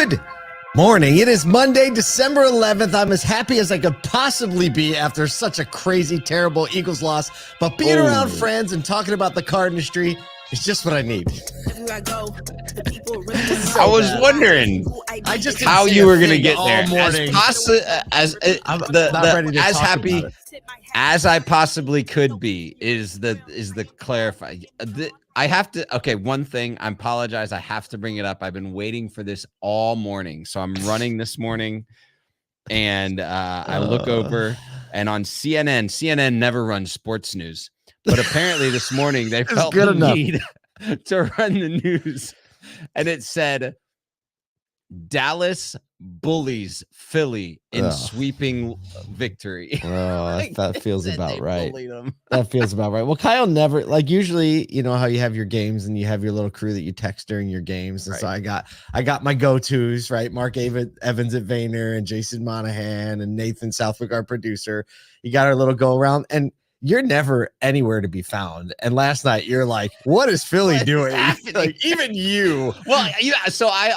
Good morning. It is Monday, December 11th. I'm as happy as I could possibly be after such a crazy, terrible Eagles loss. But being around friends and talking about the car industry is just what I need. I was wondering how you were going to get there. As happy as I possibly could be is the clarify. I have to. Okay, one thing. I apologize. I have to bring it up. I've been waiting for this all morning, so I'm running this morning, and I look over, and on CNN never runs sports news, but apparently this morning they felt the need to run the news, and it said Dallas bullies Philly in sweeping victory. That feels about right. That feels about right. Well, Kyle never, like, usually, you know how you have your games and you have your little crew that you text during your games. And so I got my go-tos, right? Mark Evans at Vayner and Jason Monahan and Nathan Southwick, our producer. You got our little go around, and you're never anywhere to be found. And last night you're like, what is Philly doing? Like, even you. Well, yeah. So I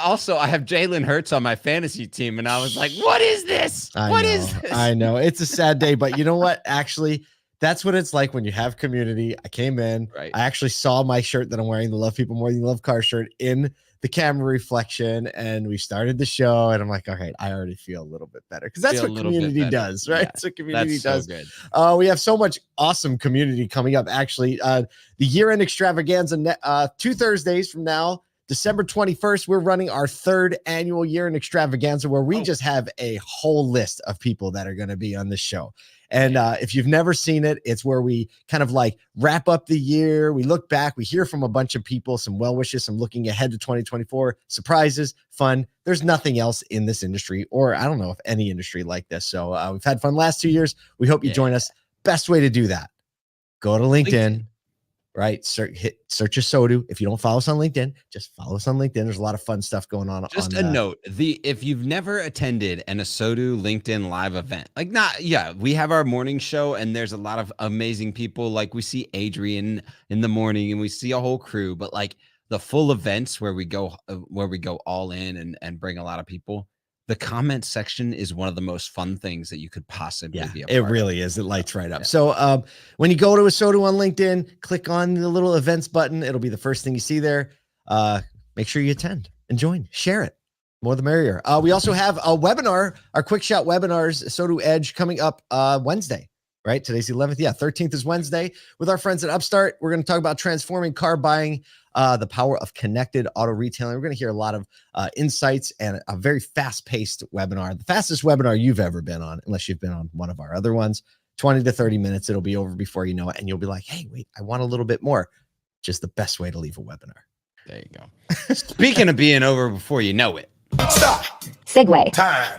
have Jalen Hurts on my fantasy team, and I was like, what is this? What is this? I know it's a sad day, but you know what? Actually, that's what it's like when you have community. I came in, I actually saw my shirt that I'm wearing, the Love People More Than You Love Car shirt, in the camera reflection, and we started the show, and I'm like, all right, I already feel a little bit better, because that's what community does, right? That's what community does. So good. We have so much awesome community coming up. Actually, the year-end extravaganza 2 Thursdays from now, December 21st, we're running our 3rd annual year-end extravaganza, where we just have a whole list of people that are going to be on this show. And if you've never seen it, it's where we kind of like wrap up the year. We look back, we hear from a bunch of people, some well wishes, some looking ahead to 2024, surprises, fun. There's nothing else in this industry, or I don't know if any industry like this. So we've had fun last 2 years. We hope you join us. Best way to do that, go to LinkedIn. Right? Search ASOTU. If you don't follow us on LinkedIn, just follow us on LinkedIn. There's a lot of fun stuff going on. Just a note, if you've never attended an ASOTU LinkedIn live event, we have our morning show, and there's a lot of amazing people. Like, we see Adrian in the morning, and we see a whole crew, but like the full events where we go all in and bring a lot of people. The comment section is one of the most fun things that you could possibly be a part of. It really is. It lights right up. So when you go to ASOTU on LinkedIn, click on the little events button. It'll be the first thing you see there. Make sure you attend and join. Share it. More the merrier. We also have a webinar, our quick shot webinars, ASOTU Edge, coming up Wednesday. Right? Today's the 11th. Yeah, 13th is Wednesday with our friends at Upstart. We're going to talk about transforming car buying, the power of connected auto retailing. We're going to hear a lot of insights and a very fast-paced webinar, the fastest webinar you've ever been on, unless you've been on one of our other ones. 20 to 30 minutes. It'll be over before you know it, and you'll be like, hey, wait, I want a little bit more. Just the best way to leave a webinar. There you go. Speaking of being over before you know it. Stop. Segue. Time.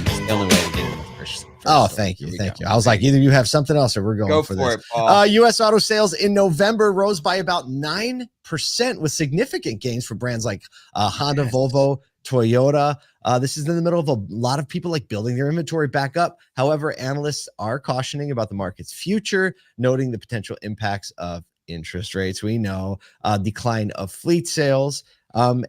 It's the only way to get it first. Oh, thank you. Thank you. I was like, either you have something else or we're going for this. U.S. auto sales in November rose by about 9% with significant gains for brands like Honda, Volvo, Toyota. This is in the middle of a lot of people like building their inventory back up. However, analysts are cautioning about the market's future, noting the potential impacts of interest rates. We know decline of fleet sales,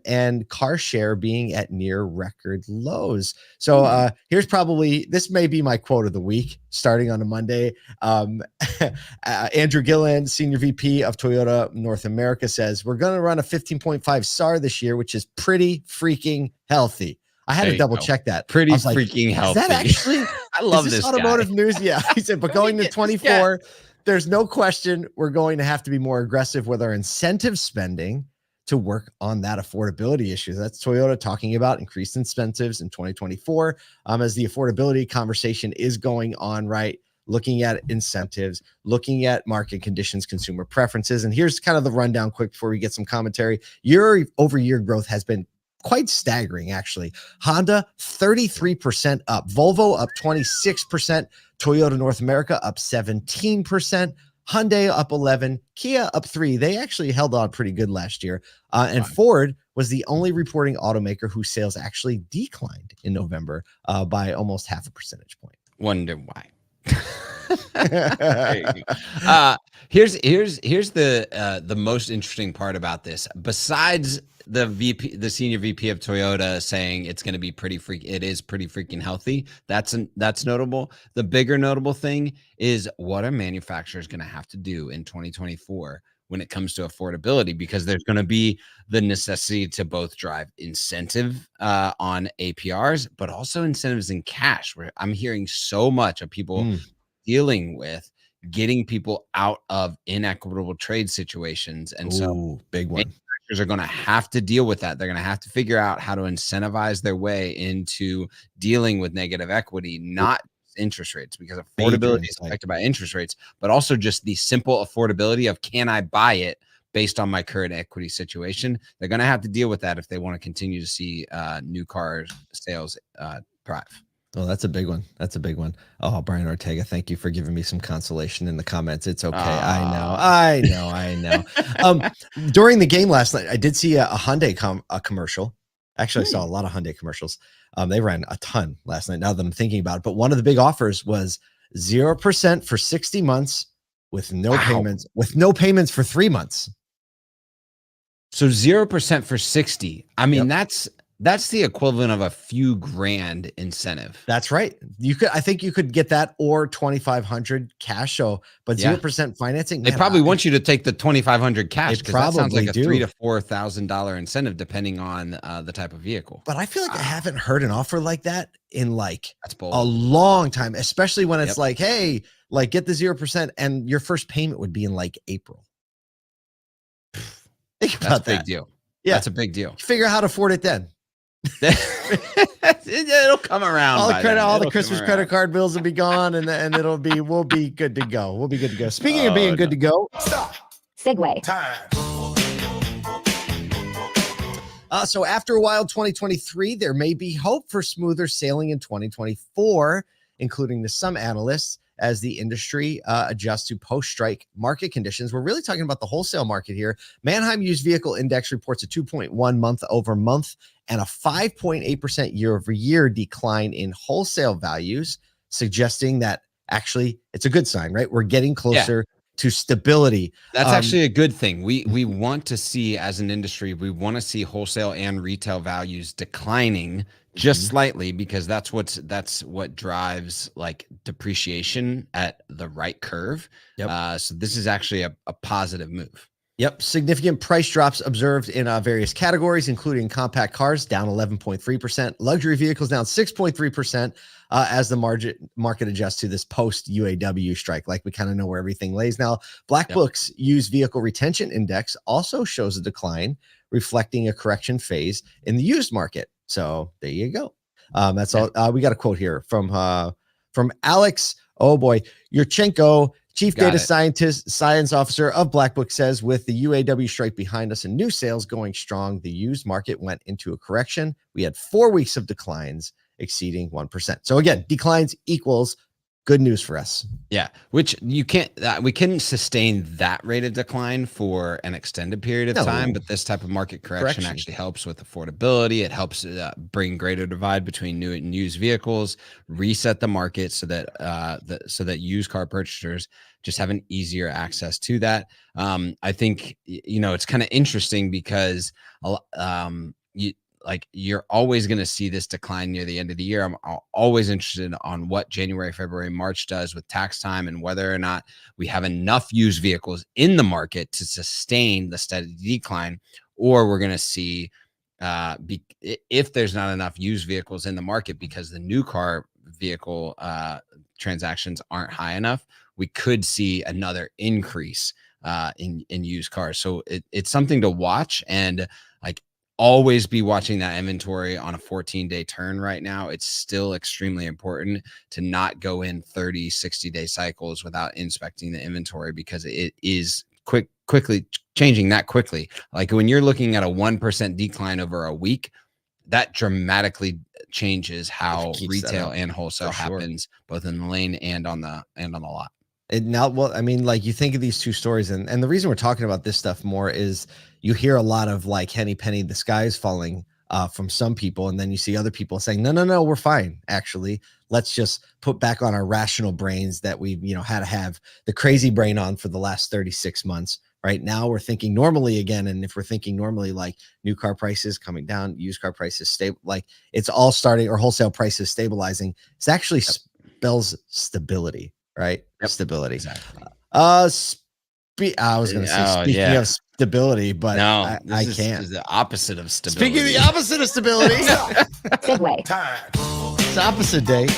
and car share being at near record lows. So here's this may be my quote of the week starting on a Monday. Andrew Gilleland, Senior VP of Toyota North America, says, we're going to run a 15.5 SAAR this year, which is pretty freaking healthy. I had to double check that. Pretty freaking healthy. Is that actually, I love this automotive news. Yeah. He said, but going to 24, there's no question we're going to have to be more aggressive with our incentive spending to work on that affordability issue. That's Toyota talking about increased incentives in 2024 as the affordability conversation is going on, right? Looking at incentives, looking at market conditions, consumer preferences. And here's kind of the rundown quick before we get some commentary. Year-over-year growth has been quite staggering, actually. Honda, 33% up. Volvo, up 26%. Toyota North America, up 17%. Hyundai up 11, Kia up 3. They actually held on pretty good last year. And Ford was the only reporting automaker whose sales actually declined in November by almost half a percentage point. Wonder why. Here's the most interesting part about this. Besides the senior VP of Toyota saying it's going to be it is pretty freaking healthy. That's notable. The bigger notable thing is what are manufacturers going to have to do in 2024 when it comes to affordability, because there's going to be the necessity to both drive incentive on APRs, but also incentives in cash, where I'm hearing so much of people dealing with getting people out of inequitable trade situations. And so big one. Manufacturers are going to have to deal with that. They're going to have to figure out how to incentivize their way into dealing with negative equity, not interest rates, because affordability is affected by interest rates, but also just the simple affordability of, can I buy it based on my current equity situation? They're going to have to deal with that if they want to continue to see new car sales thrive. Oh, that's a big one. That's a big one. Oh, Brian Ortega, thank you for giving me some consolation in the comments. It's okay. I know. During the game last night, I did see a Hyundai commercial. Actually, I saw a lot of Hyundai commercials. They ran a ton last night, now that I'm thinking about it. But one of the big offers was 0% for 60 months with no payments, for 3 months. So 0% for 60. I mean, that's the equivalent of a few grand incentive. That's right. I think you could get that, or 2,500 cash. So, but 0% financing. They probably want you to take the 2,500 cash, because that sounds like a $3,000 to $4,000 incentive depending on the type of vehicle. But I feel like I haven't heard an offer like that in that's a long time, especially when it's like, hey, like get the 0% and your first payment would be in like April. Think about that. That's a big deal. Yeah, that's a big deal. Figure out how to afford it then. It'll come around. All the Christmas credit card bills will be gone, and we'll be good to go. We'll be good to go. Speaking of being good to go, stop. Segue time. So after a wild 2023, there may be hope for smoother sailing in 2024, including to some analysts, as the industry adjusts to post-strike market conditions. We're really talking about the wholesale market here. Manheim Used Vehicle Index reports a 2.1 month-over-month and a 5.8% year-over-year decline in wholesale values, suggesting that actually it's a good sign, right? We're getting closer to stability. That's actually a good thing. We want to see, as an industry, we want to see wholesale and retail values declining just slightly, because that's what drives like depreciation at the right curve. So this is actually a positive move. Significant price drops observed in various categories, including compact cars down 11.3%, luxury vehicles down 6.3%, as the market adjusts to this post UAW strike. Like, we kind of know where everything lays now. Black Book's used vehicle retention index also shows a decline, reflecting a correction phase in the used market. So there you go. That's all. We got a quote here from Alex. Oh boy, Yurchenko, Chief Data Science Officer of Black Book, says, with the UAW strike behind us and new sales going strong, the used market went into a correction. We had 4 weeks of declines exceeding 1%. So again, declines equals good news for us. Yeah, which we couldn't sustain that rate of decline for an extended period of time, but this type of market correction actually helps with affordability. It helps bring greater divide between new and used vehicles, reset the market so that used car purchasers just have an easier access to that. I think, it's kind of interesting because you're always going to see this decline near the end of the year. I'm always interested on what January, February, March does with tax time, and whether or not we have enough used vehicles in the market to sustain the steady decline, or we're going to see if there's not enough used vehicles in the market because the new car vehicle transactions aren't high enough, we could see another increase in used cars. So it's something to watch, and always be watching that inventory on a 14-day turn. Right now, it's still extremely important to not go in 30, 60-day cycles without inspecting the inventory, because it is quickly changing that quickly. Like, when you're looking at a 1% decline over a week, that dramatically changes how retail and wholesale happens, both in the lane and on the lot. And now, you think of these two stories, and the reason we're talking about this stuff more is you hear a lot of henny penny, the sky is falling from some people, and then you see other people saying, no, we're fine. Actually, let's just put back on our rational brains that we've, had to have the crazy brain on for the last 36 months. Right now we're thinking normally again. And if we're thinking normally, like new car prices coming down, used car prices stable, like it's all starting, or wholesale prices stabilizing. It's actually spells stability, right? Stability. Exactly. I was going to say speaking of stability, but no, I can't. This is the opposite of stability. Speaking of the opposite of stability. Segue. It's opposite day.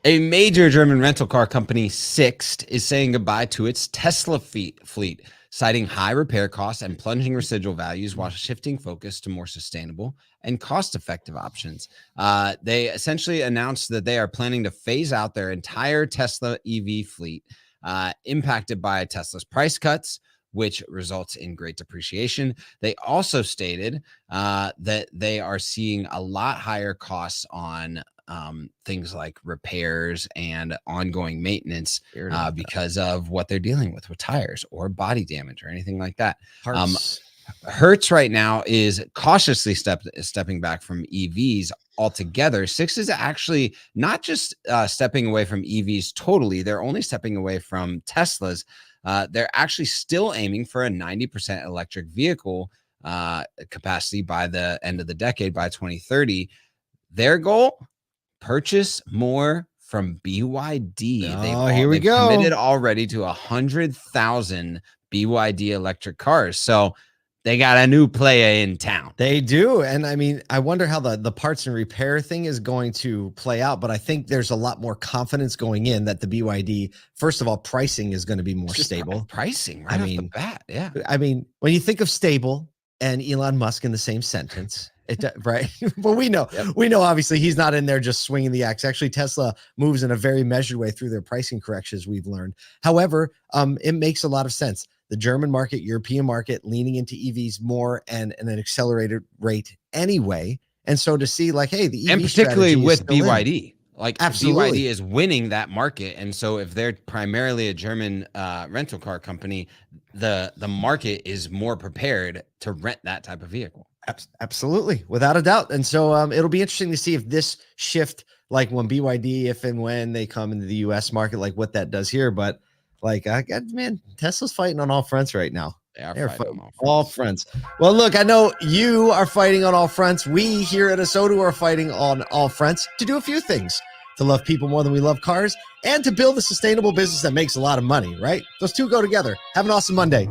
A major German rental car company, Sixt, is saying goodbye to its Tesla fleet, citing high repair costs and plunging residual values while shifting focus to more sustainable and cost-effective options. They essentially announced that they are planning to phase out their entire Tesla EV fleet, impacted by Tesla's price cuts, which results in great depreciation. They also stated that they are seeing a lot higher costs on things like repairs and ongoing maintenance because of what they're dealing with tires or body damage or anything like that. Hertz right now is cautiously stepping back from EVs altogether. Sixt is actually not just stepping away from EVs totally. They're only stepping away from Teslas. They're actually still aiming for a 90% electric vehicle capacity by the end of the decade, by 2030. Their goal: purchase more from BYD. Here we go. Committed already to 100,000 BYD electric cars. So they got a new player in town. They do. And I mean, I wonder how the parts and repair thing is going to play out, but I think there's a lot more confidence going in that the BYD, first of all, pricing is going to be more stable. Pricing right off the bat. Yeah. I mean, when you think of stable and Elon Musk in the same sentence, right? But we know obviously he's not in there just swinging the axe. Actually, Tesla moves in a very measured way through their pricing corrections, we've learned. However, it makes a lot of sense. The German market, European market, leaning into EVs more and an accelerated rate anyway. And so to see like, hey, the EV and particularly with BYD, like absolutely BYD is winning that market. And so if they're primarily a German rental car company, the market is more prepared to rent that type of vehicle. Absolutely, without a doubt. And so it'll be interesting to see if this shift, like when BYD, if and when they come into the US market, like what that does here. But like, man, Tesla's fighting on all fronts right now. They're fighting on all fronts. Well, look, I know you are fighting on all fronts. We here at ASOTU are fighting on all fronts to do a few things: to love people more than we love cars, and to build a sustainable business that makes a lot of money, right? Those two go together. Have an awesome Monday.